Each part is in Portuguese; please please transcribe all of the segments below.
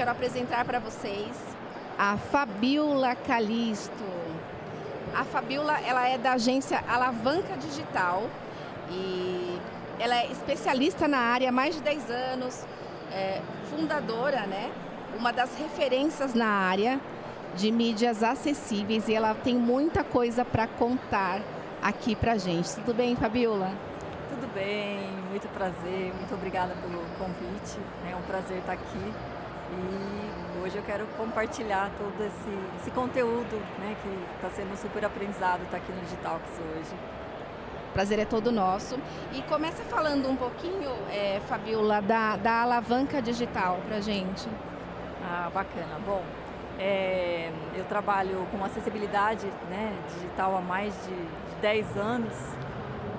quero apresentar para vocês a Fabiola Calisto. A Fabiola, ela é da agência Alavanca Digital e ela é especialista na área há mais de 10 anos, fundadora, né? Uma das referências na área de mídias acessíveis e ela tem muita coisa para contar aqui pra gente. Tudo bem, Fabiola? Tudo bem, muito prazer, muito obrigada pelo convite, é um prazer estar aqui e hoje eu quero compartilhar todo esse conteúdo, né, que está sendo super aprendizado, estar aqui no Digitalks hoje. O prazer é todo nosso. E começa falando um pouquinho, Fabiola, da Alavanca Digital pra gente. Ah, bacana. Bom, eu trabalho com acessibilidade, né, digital há mais de 10 anos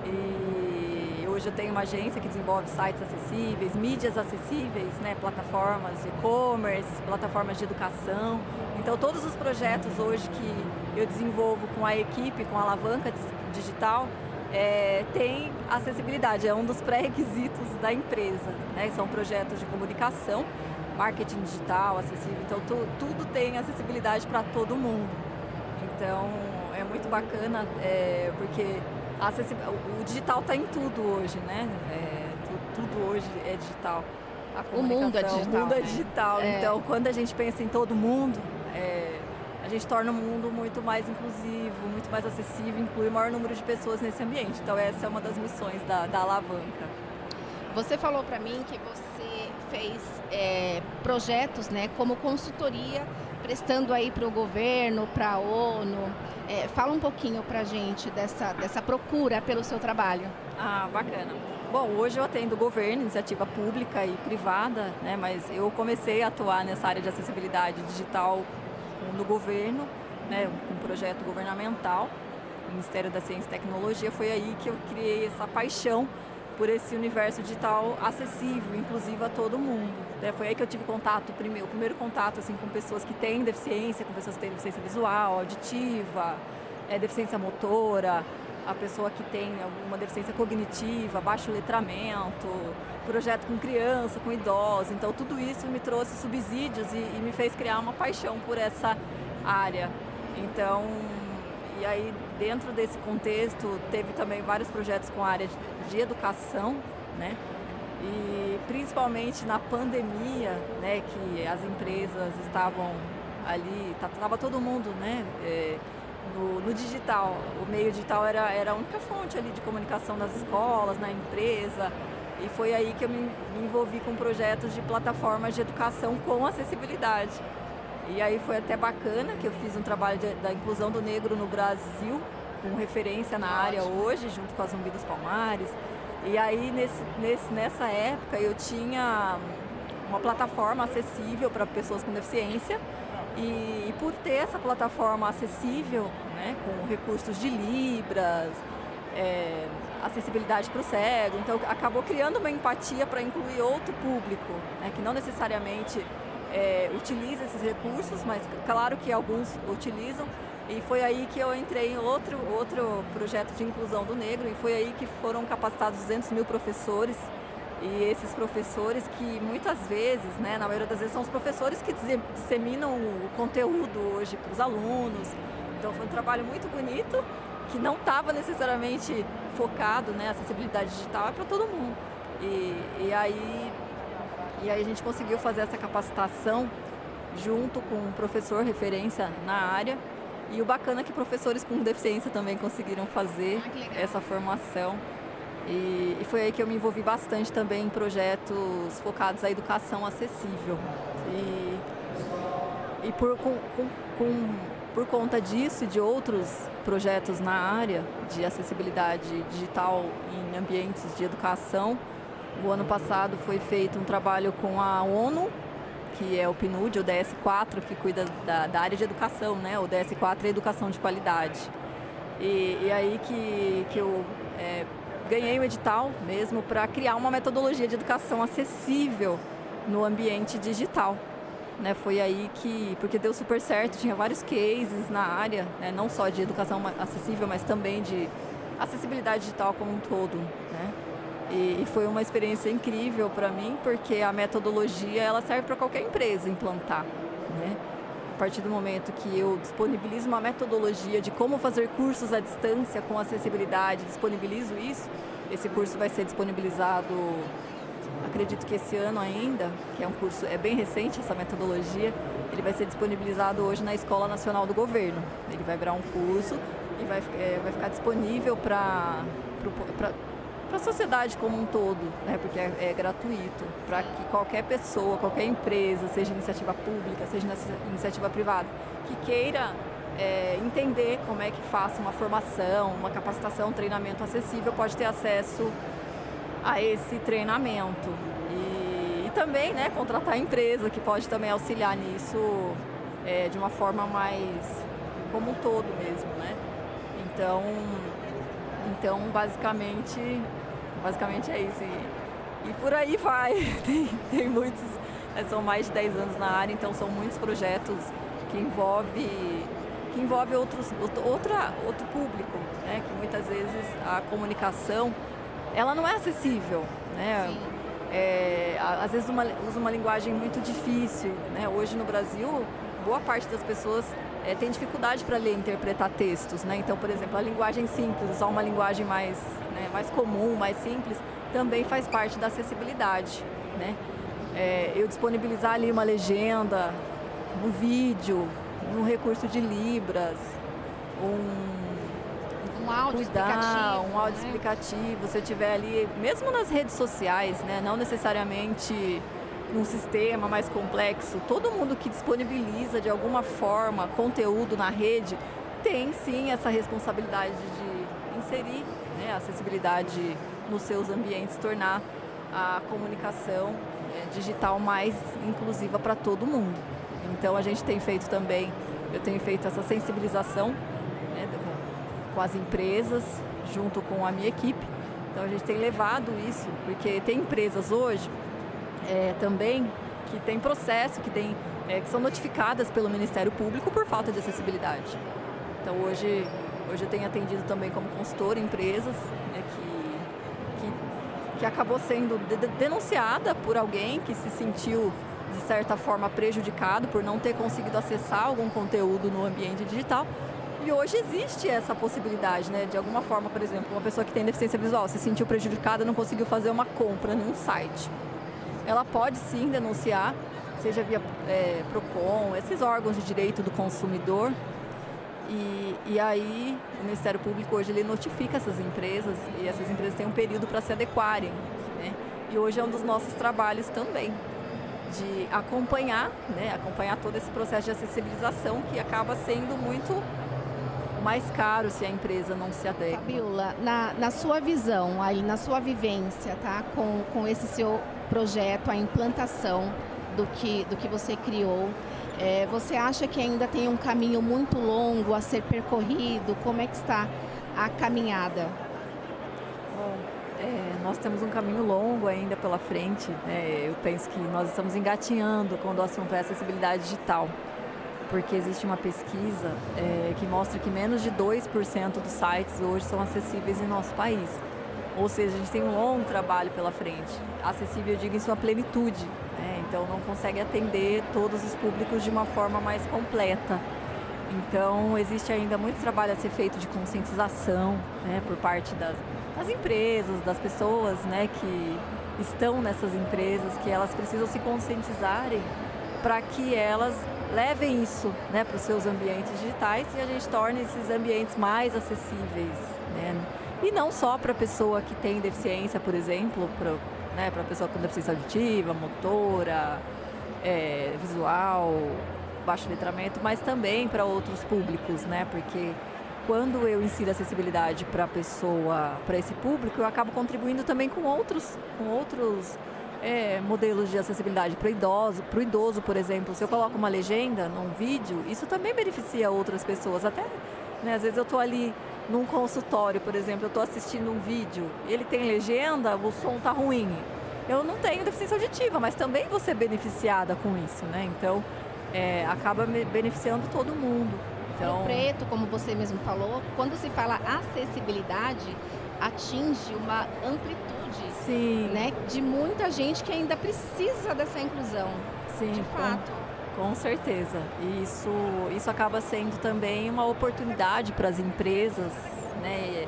e hoje eu tenho uma agência que desenvolve sites acessíveis, mídias acessíveis, né, plataformas de e-commerce, plataformas de educação. Então todos os projetos hoje que eu desenvolvo com a equipe, com a Alavanca Digital, tem acessibilidade, é um dos pré-requisitos da empresa, né? São projetos de comunicação, marketing digital, acessível, então tudo tem acessibilidade para todo mundo. Então é muito bacana, porque o digital está em tudo hoje, né? Tudo hoje é digital. O mundo é digital. O mundo é digital. Então quando a gente pensa em todo mundo, a gente torna o mundo muito mais inclusivo, muito mais acessível, inclui o maior número de pessoas nesse ambiente. Então essa é uma das missões da Alavanca. Você falou para mim que você fez projetos, né, como consultoria, prestando aí para o governo, para a ONU. Fala um pouquinho para a gente dessa procura pelo seu trabalho. Ah, bacana. Bom, hoje eu atendo governo, iniciativa pública e privada, né, mas eu comecei a atuar nessa área de acessibilidade digital no governo, né, um projeto governamental, Ministério da Ciência e Tecnologia. Foi aí que eu criei essa paixão por esse universo digital acessível, inclusive a todo mundo. Foi aí que eu tive contato, o primeiro contato assim, com pessoas que têm deficiência, com pessoas que têm deficiência visual, auditiva, deficiência motora, a pessoa que tem alguma deficiência cognitiva, baixo letramento, projeto com criança, com idosos. Então tudo isso me trouxe subsídios e me fez criar uma paixão por essa área. Então, e aí dentro desse contexto teve também vários projetos com a área de educação, né? E principalmente na pandemia, né, que as empresas estavam ali, estava todo mundo, né, no digital. O meio digital era a única fonte ali de comunicação nas escolas, na empresa. E foi aí que eu me envolvi com projetos de plataformas de educação com acessibilidade. E aí foi até bacana que eu fiz um trabalho da inclusão do negro no Brasil, com referência na área hoje, junto com a Zumbi dos Palmares. E aí nessa época eu tinha uma plataforma acessível para pessoas com deficiência e por ter essa plataforma acessível, né, com recursos de Libras, acessibilidade para o cego, então acabou criando uma empatia para incluir outro público, né, que não necessariamente utiliza esses recursos, mas claro que alguns utilizam. E foi aí que eu entrei em outro projeto de inclusão do negro e foi aí que foram capacitados 200 mil professores. E esses professores que muitas vezes, né, na maioria das vezes, são os professores que disseminam o conteúdo hoje para os alunos. Então foi um trabalho muito bonito, que não estava necessariamente focado, né, acessibilidade digital é para todo mundo. E aí a gente conseguiu fazer essa capacitação junto com um professor referência na área. E o bacana é que professores com deficiência também conseguiram fazer essa formação. E foi aí que eu me envolvi bastante também em projetos focados à educação acessível. E por conta disso e de outros projetos na área de acessibilidade digital em ambientes de educação, o ano passado foi feito um trabalho com a ONU, que é o PNUD, o DS4, que cuida da área de educação, né? O DS4 é educação de qualidade. E aí que eu ganhei o edital mesmo para criar uma metodologia de educação acessível no ambiente digital. Né? Foi aí porque deu super certo, tinha vários cases na área, né? Não só de educação acessível, mas também de acessibilidade digital como um todo. Né? E foi uma experiência incrível para mim, porque a metodologia ela serve para qualquer empresa implantar, né? A partir do momento que eu disponibilizo uma metodologia de como fazer cursos à distância com acessibilidade, disponibilizo isso, esse curso vai ser disponibilizado, acredito que esse ano ainda, que é um curso, é bem recente essa metodologia, ele vai ser disponibilizado hoje na Escola Nacional do Governo. Ele vai virar um curso e vai ficar disponível para a sociedade como um todo, né? Porque é gratuito, para que qualquer pessoa, qualquer empresa, seja iniciativa pública, seja iniciativa privada, que queira entender como é que faça uma formação, uma capacitação, um treinamento acessível, pode ter acesso a esse treinamento. E também, né, contratar a empresa, que pode também auxiliar nisso de uma forma mais como um todo mesmo, né? Então basicamente é isso. E por aí vai. Tem muitos, são mais de 10 anos na área, então são muitos projetos que envolve outro público, né? Que muitas vezes a comunicação ela não é acessível, né? Às vezes usa uma linguagem muito difícil, né? Hoje no Brasil, boa parte das pessoas tem dificuldade para ler e interpretar textos, né? Então, por exemplo, a linguagem simples, usar uma linguagem mais comum, mais simples, também faz parte da acessibilidade, né? Eu disponibilizar ali uma legenda, um vídeo, um recurso de Libras, um áudio explicativo. Um áudio explicativo, se eu tiver ali, mesmo nas redes sociais, né? Não necessariamente num sistema mais complexo, todo mundo que disponibiliza de alguma forma conteúdo na rede tem sim essa responsabilidade de inserir, né, a acessibilidade nos seus ambientes, tornar a comunicação digital mais inclusiva para todo mundo. Então a gente tem feito também, eu tenho feito essa sensibilização, né, com as empresas, junto com a minha equipe. Então a gente tem levado isso, porque tem empresas hoje também que tem processo, que são notificadas pelo Ministério Público por falta de acessibilidade. Então hoje eu tenho atendido também como consultora empresas, né, que acabou sendo denunciada por alguém que se sentiu de certa forma prejudicado por não ter conseguido acessar algum conteúdo no ambiente digital. E hoje existe essa possibilidade, né? De alguma forma, por exemplo, uma pessoa que tem deficiência visual se sentiu prejudicada, não conseguiu fazer uma compra num site. Ela pode sim denunciar, seja via PROCON, esses órgãos de direito do consumidor. E aí o Ministério Público hoje ele notifica essas empresas e essas empresas têm um período para se adequarem, né? E hoje é um dos nossos trabalhos também, de acompanhar, né? Acompanhar todo esse processo de acessibilização que acaba sendo muito mais caro se a empresa não se adequa. Fabiola, na sua visão, aí, na sua vivência, tá? Com esse seu projeto, a implantação do que você criou, você acha que ainda tem um caminho muito longo a ser percorrido? Como é que está a caminhada? Bom, nós temos um caminho longo ainda pela frente. Eu penso que nós estamos engatinhando quando o assunto é acessibilidade digital, porque existe uma pesquisa que mostra que menos de 2% dos sites hoje são acessíveis em nosso país. Ou seja, a gente tem um longo trabalho pela frente. Acessível, eu digo, em sua plenitude, né? Então não consegue atender todos os públicos de uma forma mais completa. Então existe ainda muito trabalho a ser feito de conscientização, né, por parte das empresas, das pessoas, né, que estão nessas empresas, que elas precisam se conscientizarem para que elas levem isso, né, para os seus ambientes digitais e a gente torne esses ambientes mais acessíveis, né? E não só para a pessoa que tem deficiência, por exemplo, para a pessoa com deficiência auditiva, motora, visual, baixo letramento, mas também para outros públicos, né? Porque quando eu insiro acessibilidade para a pessoa, para esse público, eu acabo contribuindo também com outros modelos de acessibilidade para o idoso, por exemplo. Se eu coloco uma legenda num vídeo, isso também beneficia outras pessoas. Até, né, às vezes eu estou ali num consultório, por exemplo, eu estou assistindo um vídeo, ele tem legenda, o som está ruim. Eu não tenho deficiência auditiva, mas também vou ser beneficiada com isso, né? Então, acaba beneficiando todo mundo. Então, no preto, como você mesmo falou, quando se fala acessibilidade, atinge uma amplitude, Sim, né, de muita gente que ainda precisa dessa inclusão, sim, de fato. com certeza. E isso acaba sendo também uma oportunidade para as empresas, né,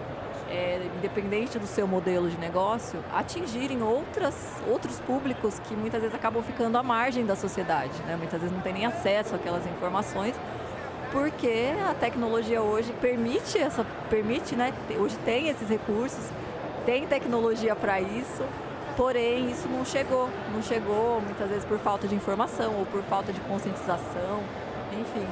independente do seu modelo de negócio, atingirem outros públicos que muitas vezes acabam ficando à margem da sociedade, né? Muitas vezes não tem nem acesso àquelas informações, porque a tecnologia hoje permite, né? Hoje tem esses recursos, tem tecnologia para isso, porém isso não chegou muitas vezes por falta de informação ou por falta de conscientização, enfim,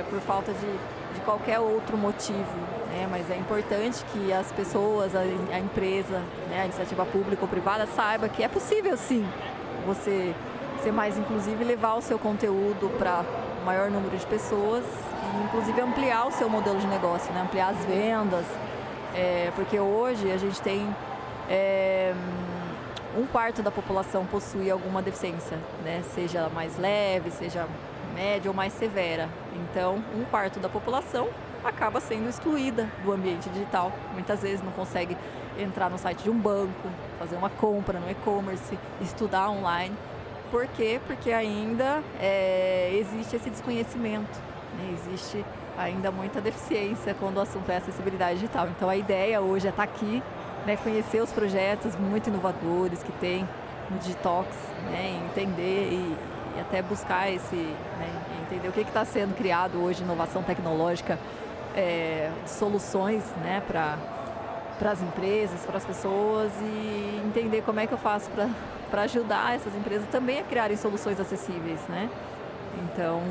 por falta de qualquer outro motivo, né? Mas é importante que as pessoas, a empresa, né, a iniciativa pública ou privada saiba que é possível sim você ser mais inclusivo e levar o seu conteúdo para o maior número de pessoas e inclusive ampliar o seu modelo de negócio, né? Ampliar as vendas, porque hoje a gente tem um quarto da população possui alguma deficiência, né? Seja mais leve, seja média ou mais severa. Então, um quarto da população acaba sendo excluída do ambiente digital. Muitas vezes não consegue entrar no site de um banco, fazer uma compra no e-commerce, estudar online. Por quê? Porque ainda existe esse desconhecimento, né? Existe ainda muita deficiência quando o assunto é acessibilidade digital. Então, a ideia hoje é estar aqui, né, conhecer os projetos muito inovadores que tem no Digitox, né, entender e até buscar entender o que está sendo criado hoje, inovação tecnológica, de soluções, né, para as empresas, para as pessoas e entender como é que eu faço para ajudar essas empresas também a criarem soluções acessíveis, né? Então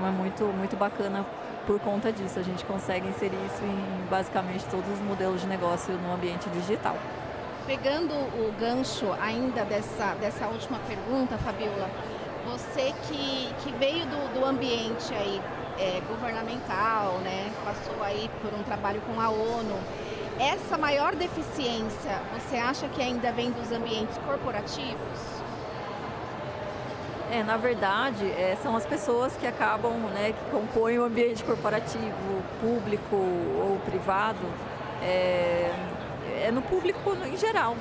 é muito bacana por conta disso. A gente consegue inserir isso em basicamente todos os modelos de negócio no ambiente digital. Pegando o gancho ainda dessa última pergunta, Fabiola, você que veio do ambiente aí, governamental, né, passou aí por um trabalho com a ONU, essa maior deficiência, você acha que ainda vem dos ambientes corporativos? Na verdade, são as pessoas que acabam, né, que compõem o ambiente corporativo, público ou privado, no público em geral.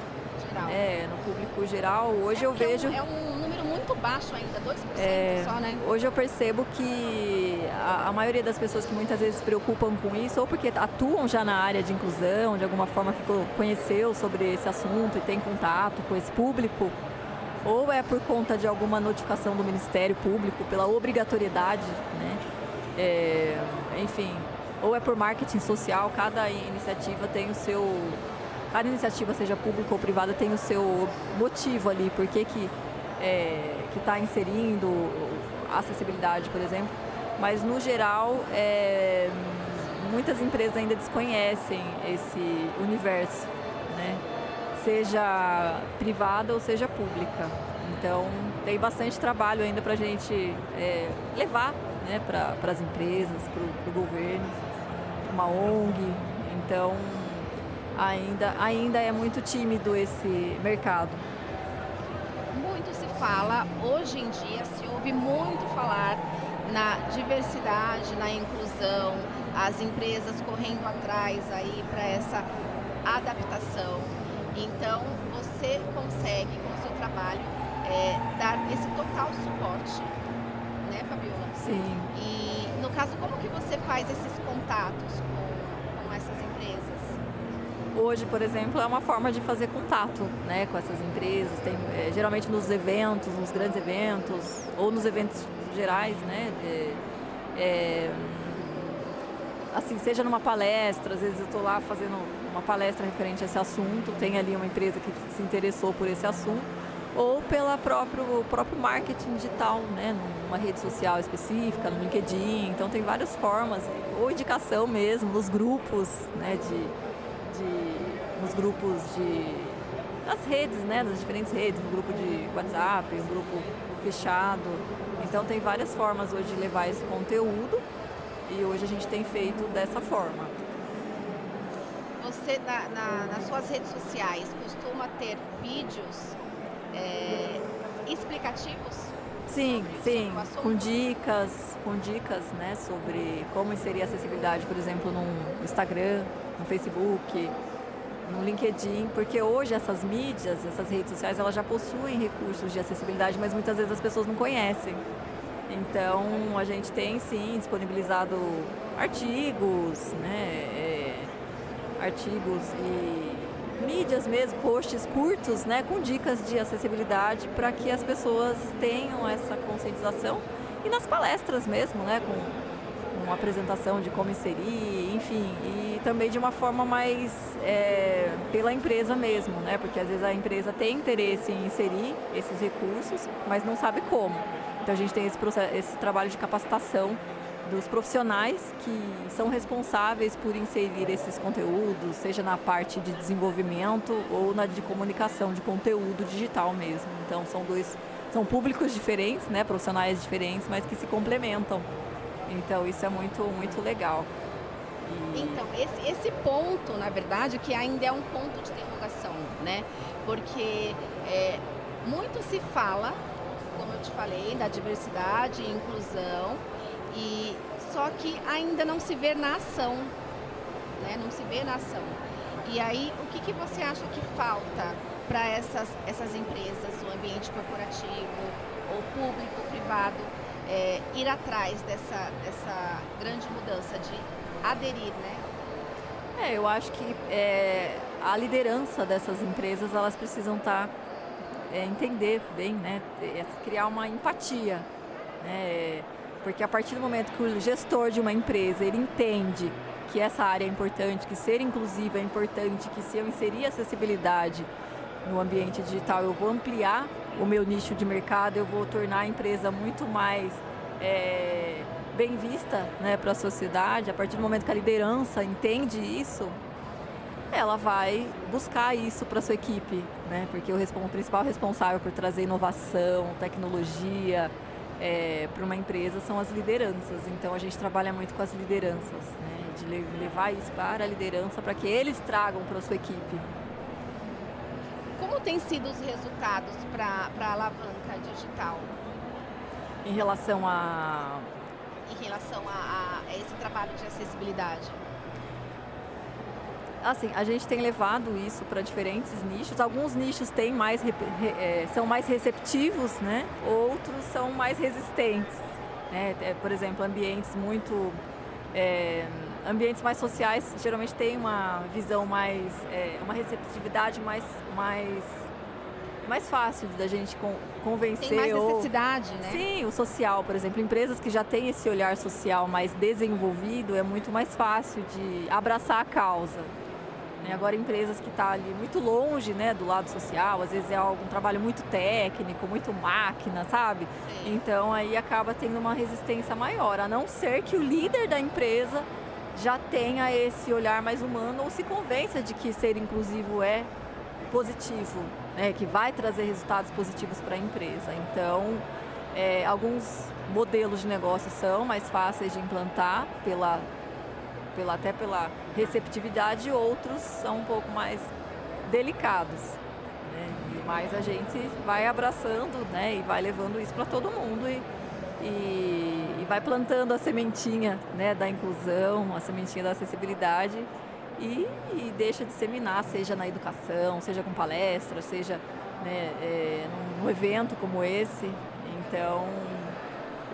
No público geral, hoje eu vejo... É um número muito baixo ainda, 2% só, né? Hoje eu percebo que a maioria das pessoas que muitas vezes se preocupam com isso, ou porque atuam já na área de inclusão, de alguma forma conheceu sobre esse assunto e tem contato com esse público, ou é por conta de alguma notificação do Ministério Público, pela obrigatoriedade, né? Enfim, ou é por marketing social, cada iniciativa tem o seu... Cada iniciativa, seja pública ou privada, tem o seu motivo ali, por que está inserindo a acessibilidade, por exemplo. Mas, no geral, muitas empresas ainda desconhecem esse universo, né? Seja privada ou seja pública. Então, tem bastante trabalho ainda para a gente levar, né, para as empresas, para o governo, para uma ONG. Então, ainda é muito tímido esse mercado. Muito se fala, hoje em dia se ouve muito falar na diversidade, na inclusão, as empresas correndo atrás aí para essa adaptação. Então, você consegue, com o seu trabalho, dar esse total suporte, né, Fabiola? Sim. E, no caso, como que você faz esses contatos com essas empresas? Hoje, por exemplo, é uma forma de fazer contato, né, com essas empresas. Tem, geralmente nos eventos, nos grandes eventos, ou nos eventos gerais, né? Assim, seja numa palestra, às vezes eu estou lá fazendo uma palestra referente a esse assunto, tem ali uma empresa que se interessou por esse assunto, ou pelo próprio marketing digital, né, numa rede social específica, no LinkedIn. Então tem várias formas, ou indicação mesmo, nos grupos, né, nas redes, né, nas diferentes redes, no grupo de WhatsApp, um grupo fechado. Então tem várias formas hoje de levar esse conteúdo. E hoje a gente tem feito dessa forma. Você, nas suas redes sociais, costuma ter vídeos explicativos? Sim, sim, sobre o assunto? com dicas, né, sobre como inserir acessibilidade, por exemplo, no Instagram, no Facebook, no LinkedIn, porque hoje essas mídias, essas redes sociais, elas já possuem recursos de acessibilidade, mas muitas vezes as pessoas não conhecem. Então, a gente tem sim disponibilizado artigos, né, artigos e mídias mesmo, posts curtos, né, com dicas de acessibilidade para que as pessoas tenham essa conscientização e nas palestras mesmo, né, com apresentação de como inserir, enfim, e também de uma forma mais pela empresa mesmo, né, porque às vezes a empresa tem interesse em inserir esses recursos, mas não sabe como. Então a gente tem esse trabalho de capacitação dos profissionais que são responsáveis por inserir esses conteúdos, seja na parte de desenvolvimento ou na de comunicação de conteúdo digital mesmo. Então são públicos diferentes, né, profissionais diferentes, mas que se complementam. Então isso é muito, muito legal. Então, esse ponto, na verdade, que ainda é um ponto de interrogação, né? Porque muito se fala, como eu te falei, da diversidade e inclusão, só que ainda não se vê na ação, né? Não se vê na ação. E aí, o que você acha que falta para essas empresas, o ambiente corporativo, ou público, privado, ir atrás dessa grande mudança de aderir, né? Eu acho que a liderança dessas empresas, elas precisam entender bem, né? Criar uma empatia, né? Porque a partir do momento que o gestor de uma empresa, ele entende que essa área é importante, que ser inclusivo é importante, que se eu inserir acessibilidade no ambiente digital, eu vou ampliar o meu nicho de mercado, eu vou tornar a empresa muito mais bem vista, né, para a sociedade. A partir do momento que a liderança entende isso, ela vai buscar isso para a sua equipe, né? Porque o principal responsável por trazer inovação, tecnologia para uma empresa são as lideranças. Então a gente trabalha muito com as lideranças, né? De levar isso para a liderança para que eles tragam para a sua equipe. Como têm sido os resultados para a alavanca digital? Em relação a esse trabalho de acessibilidade? Assim, a gente tem levado isso para diferentes nichos. Alguns nichos são mais receptivos, né? Outros são mais resistentes, né? Por exemplo, ambientes mais sociais geralmente têm uma visão uma receptividade mais fácil da gente convencer. Tem mais necessidade, né? Sim, o social, por exemplo. Empresas que já têm esse olhar social mais desenvolvido, é muito mais fácil de abraçar a causa. Agora, empresas que estão ali muito longe, né, do lado social, às vezes é algum trabalho muito técnico, muito máquina, sabe? Sim. Então, aí acaba tendo uma resistência maior, a não ser que o líder da empresa já tenha esse olhar mais humano ou se convença de que ser inclusivo é positivo, né, que vai trazer resultados positivos para a empresa. Então, alguns modelos de negócio são mais fáceis de implantar até pela receptividade, outros são um pouco mais delicados, né? Mas a gente vai abraçando, né, e vai levando isso para todo mundo e vai plantando a sementinha, né, da inclusão, a sementinha da acessibilidade e deixa disseminar, seja na educação, seja com palestras, seja, né, num evento como esse. Então,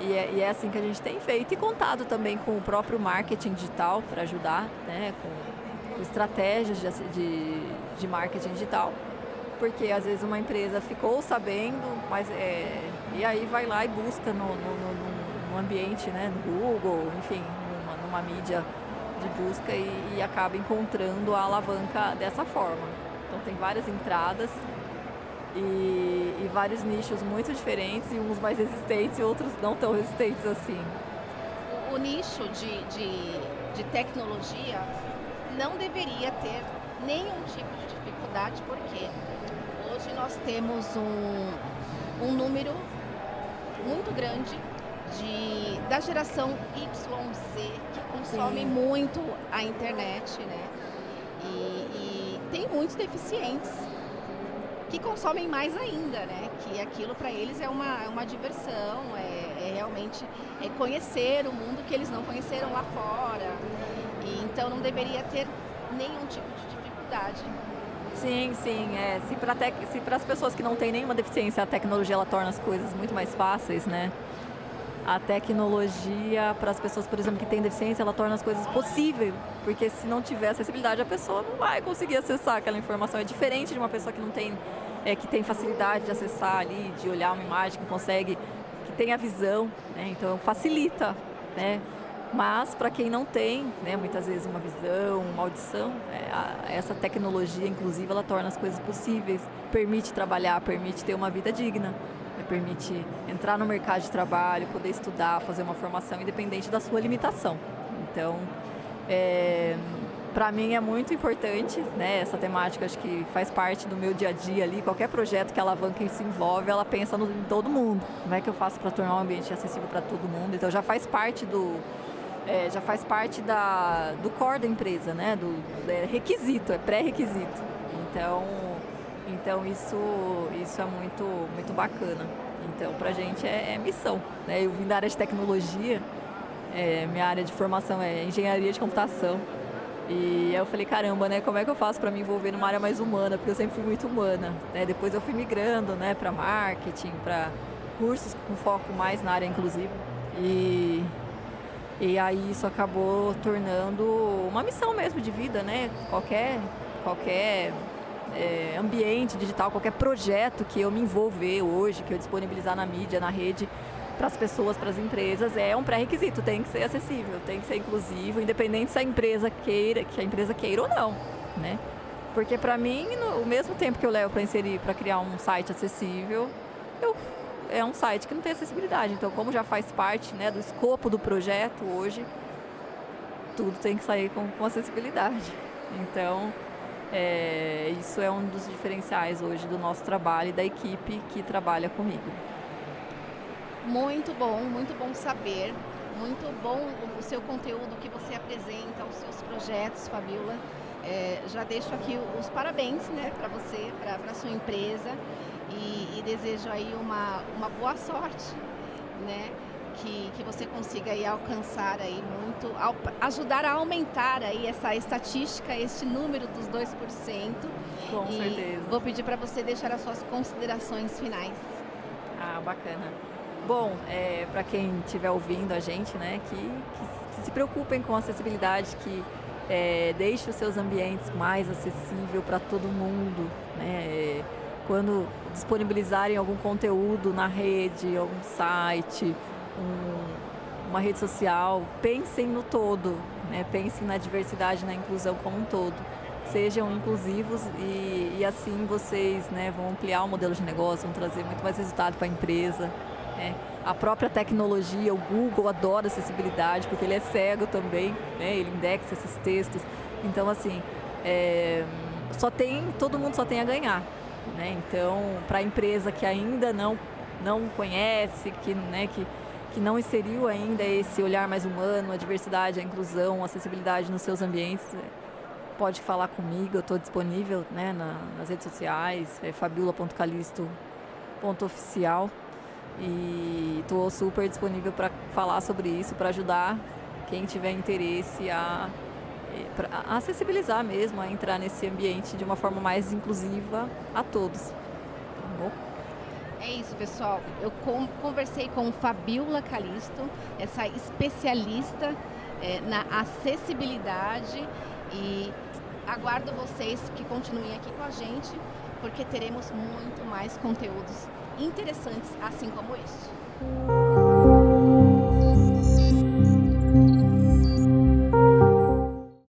é assim que a gente tem feito e contado também com o próprio marketing digital para ajudar, né, com estratégias de marketing digital, porque às vezes uma empresa ficou sabendo, mas e aí vai lá e busca no ambiente, né, no Google, enfim, numa mídia de busca e acaba encontrando a alavanca dessa forma. Então tem várias entradas e vários nichos muito diferentes, e uns mais resistentes e outros não tão resistentes assim. O nicho de tecnologia não deveria ter nenhum tipo de dificuldade, porque hoje nós temos um número muito grande da geração YZ, que consome muito a internet, né? E tem muitos deficientes que consomem mais ainda, né? Que aquilo para eles é uma diversão, realmente conhecer o mundo que eles não conheceram lá fora. E então não deveria ter nenhum tipo de dificuldade. Sim, sim. Se para as pessoas que não têm nenhuma deficiência, a tecnologia ela torna as coisas muito mais fáceis, né? A tecnologia, para as pessoas, por exemplo, que têm deficiência, ela torna as coisas possíveis, porque se não tiver acessibilidade, a pessoa não vai conseguir acessar aquela informação. É diferente de uma pessoa que não tem, que tem facilidade de acessar ali, de olhar uma imagem, que consegue, que tem a visão, né? Então facilita, né? Mas para quem não tem, né, muitas vezes uma visão, uma audição, essa tecnologia, inclusive, ela torna as coisas possíveis, permite trabalhar, permite ter uma vida digna, né, permite entrar no mercado de trabalho, poder estudar, fazer uma formação independente da sua limitação. Então, para mim é muito importante, né, essa temática, acho que faz parte do meu dia a dia ali. Qualquer projeto que a Alavanca se envolve, ela pensa em todo mundo. Como é que eu faço para tornar um ambiente acessível para todo mundo? Então já faz parte do core da empresa, né? Requisito, é pré-requisito. Então isso é muito bacana. Então pra gente é missão, né? Eu vim da área de tecnologia, minha área de formação é engenharia de computação. E aí eu falei, caramba, né? Como é que eu faço para me envolver numa área mais humana? Porque eu sempre fui muito humana, né? Depois eu fui migrando, né, para marketing, para cursos com foco mais na área inclusiva. E aí isso acabou tornando uma missão mesmo de vida, né? Qualquer ambiente digital, qualquer projeto que eu me envolver hoje, que eu disponibilizar na mídia, na rede, para as pessoas, para as empresas, é um pré-requisito, tem que ser acessível, tem que ser inclusivo, independente se a empresa queira ou não, né? Porque para mim, o mesmo tempo que eu levo para criar um site acessível, é um site que não tem acessibilidade. Então, como já faz parte, né, do escopo do projeto hoje, tudo tem que sair com acessibilidade. Então, isso é um dos diferenciais hoje do nosso trabalho e da equipe que trabalha comigo. Muito bom saber. Muito bom o seu conteúdo que você apresenta, os seus projetos, Fabiola. Já deixo aqui os parabéns, né, para você, para a sua empresa. E desejo aí uma boa sorte, né? Que você consiga aí alcançar aí muito, ajudar a aumentar aí essa estatística, esse número dos 2%. Com certeza. Vou pedir para você deixar as suas considerações finais. Ah, bacana. Bom, para quem estiver ouvindo a gente, né, que se preocupem com a acessibilidade, que deixe os seus ambientes mais acessível para todo mundo, né? Quando disponibilizarem algum conteúdo na rede, algum site, uma rede social, pensem no todo, né? Pensem na diversidade, na inclusão como um todo. Sejam inclusivos e assim vocês, né, vão ampliar o modelo de negócio, vão trazer muito mais resultado para a empresa. Né? A própria tecnologia, o Google adora acessibilidade, porque ele é cego também, né? Ele indexa esses textos. Então, assim, todo mundo só tem a ganhar. Né? Então, para a empresa que ainda não conhece, que não inseriu ainda esse olhar mais humano, a diversidade, a inclusão, a acessibilidade nos seus ambientes, pode falar comigo, eu estou disponível, né, nas redes sociais, fabiola.calisto.oficial, e estou super disponível para falar sobre isso, para ajudar quem tiver interesse a acessibilizar mesmo, a entrar nesse ambiente de uma forma mais inclusiva a todos. Tá bom? É isso, pessoal. Eu conversei com Fabiola Calisto, essa especialista na acessibilidade, e aguardo vocês que continuem aqui com a gente, porque teremos muito mais conteúdos interessantes, assim como este.